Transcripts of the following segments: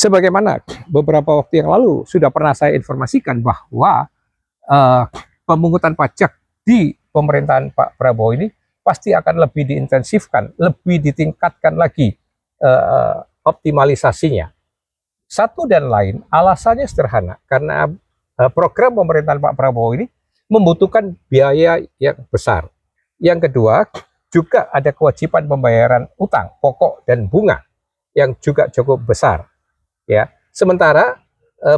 Sebagaimana beberapa waktu yang lalu sudah pernah saya informasikan bahwa eh, pemungutan pajak di pemerintahan Pak Prabowo ini pasti akan lebih diintensifkan, lebih ditingkatkan lagi optimalisasinya. Satu dan lain alasannya sederhana, karena program pemerintahan Pak Prabowo ini membutuhkan biaya yang besar. Yang kedua, juga ada kewajiban pembayaran utang, pokok dan bunga yang juga cukup besar. Ya, sementara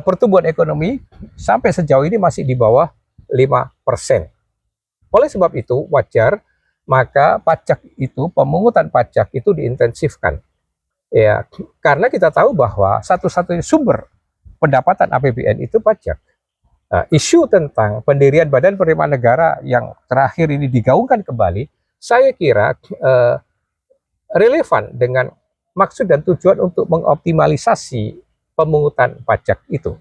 pertumbuhan ekonomi sampai sejauh ini masih di bawah 5%. Oleh sebab itu wajar maka pajak itu, pemungutan pajak itu diintensifkan. Ya, karena kita tahu bahwa satu-satunya sumber pendapatan APBN itu pajak. Isu tentang pendirian Badan Penerimaan Negara yang terakhir ini digaungkan kembali, saya kira relevan dengan maksud dan tujuan untuk mengoptimalisasi pemungutan pajak itu.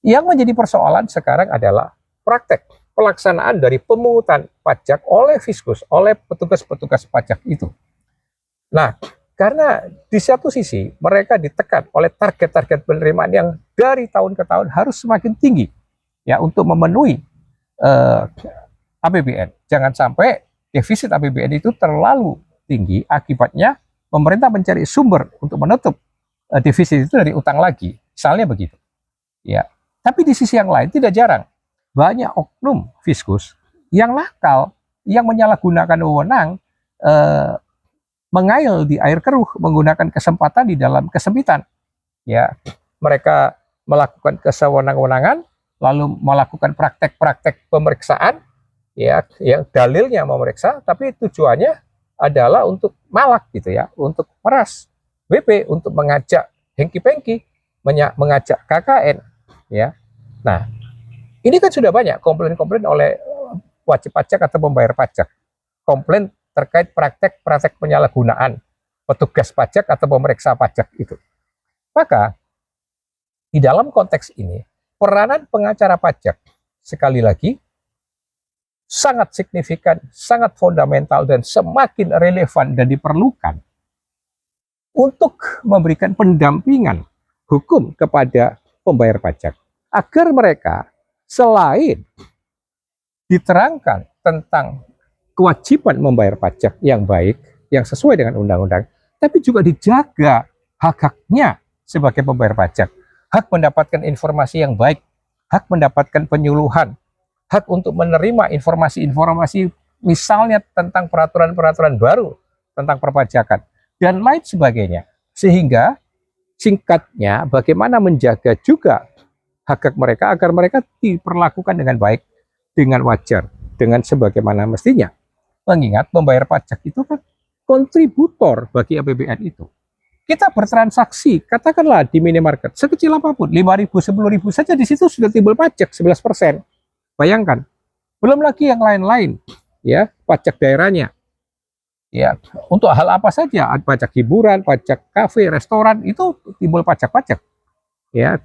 Yang menjadi persoalan sekarang adalah praktek pelaksanaan dari pemungutan pajak oleh Fiskus, oleh petugas-petugas pajak itu. Nah, karena di satu sisi mereka ditekan oleh target-target penerimaan yang dari tahun ke tahun harus semakin tinggi ya untuk memenuhi APBN. Jangan sampai defisit APBN itu terlalu tinggi, akibatnya pemerintah mencari sumber untuk menutup defisit itu dari utang lagi. Misalnya begitu. Ya. Tapi di sisi yang lain tidak jarang banyak oknum Fiskus yang nakal, yang menyalahgunakan wewenang, mengail di air keruh, menggunakan kesempatan di dalam kesempitan. Ya, mereka melakukan kesewenang-wenangan, lalu melakukan praktek-praktek pemeriksaan, ya, yang dalilnya memeriksa, tapi tujuannya adalah untuk malak gitu ya, untuk meras BP, untuk mengajak hengki-pengki, mengajak KKN, ya. Nah, ini kan sudah banyak komplain-komplain oleh wajib pajak atau pembayar pajak, komplain terkait praktek-praktek penyalahgunaan petugas pajak atau pemeriksa pajak itu. Maka di dalam konteks ini peranan pengacara pajak sekali lagi sangat signifikan, sangat fundamental dan semakin relevan dan diperlukan untuk memberikan pendampingan hukum kepada pembayar pajak agar mereka selain diterangkan tentang kewajiban membayar pajak yang baik, yang sesuai dengan undang-undang, tapi juga dijaga hak-haknya sebagai pembayar pajak. Hak mendapatkan informasi yang baik, hak mendapatkan penyuluhan, hak untuk menerima informasi-informasi misalnya tentang peraturan-peraturan baru tentang perpajakan, dan lain sebagainya. Sehingga singkatnya bagaimana menjaga juga hak-hak mereka agar mereka diperlakukan dengan baik, dengan wajar, dengan sebagaimana mestinya. Mengingat membayar pajak itu kan kontributor bagi APBN itu. Kita bertransaksi, katakanlah di minimarket, sekecil apapun, 5.000, 10.000 saja di situ sudah timbul pajak 11%. Bayangkan, belum lagi yang lain-lain, ya, pajak daerahnya. Ya, untuk hal apa saja, pajak hiburan, pajak kafe, restoran, itu timbul pajak-pajak. Ya,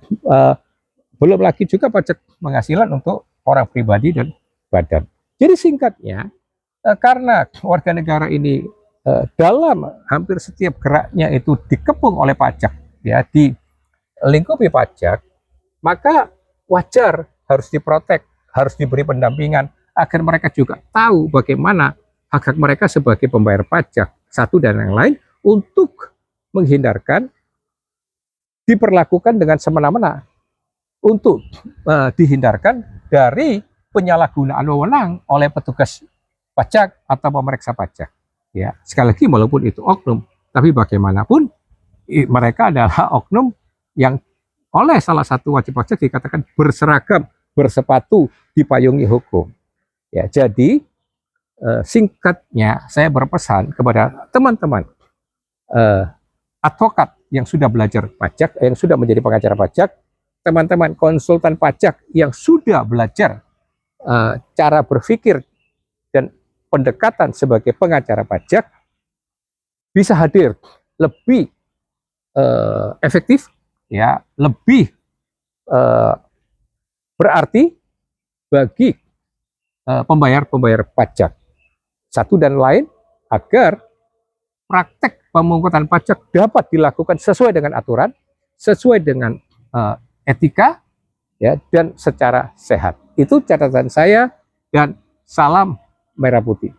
belum lagi juga pajak penghasilan untuk orang pribadi dan badan. Jadi singkatnya, karena warga negara ini dalam hampir setiap geraknya itu dikepung oleh pajak, ya, di lingkupi pajak, maka wajar harus diprotek, harus diberi pendampingan agar mereka juga tahu bagaimana hak-hak mereka sebagai pembayar pajak satu dan yang lain untuk menghindarkan diperlakukan dengan semena-mena, untuk dihindarkan dari penyalahgunaan wewenang oleh petugas pajak atau pemeriksa pajak. Ya, sekali lagi walaupun itu oknum, tapi bagaimanapun mereka adalah oknum yang oleh salah satu wajib pajak dikatakan berseragam, bersepatu, dipayungi hukum. Ya, jadi singkatnya saya berpesan kepada teman-teman advokat yang sudah belajar pajak, yang sudah menjadi pengacara pajak, teman-teman konsultan pajak yang sudah belajar cara berpikir dan pendekatan sebagai pengacara pajak, bisa hadir lebih efektif, ya, lebih berarti bagi pembayar-pembayar pajak satu dan lain, agar praktek pemungutan pajak dapat dilakukan sesuai dengan aturan, sesuai dengan etika ya dan secara sehat. Itu catatan saya dan salam merah putih.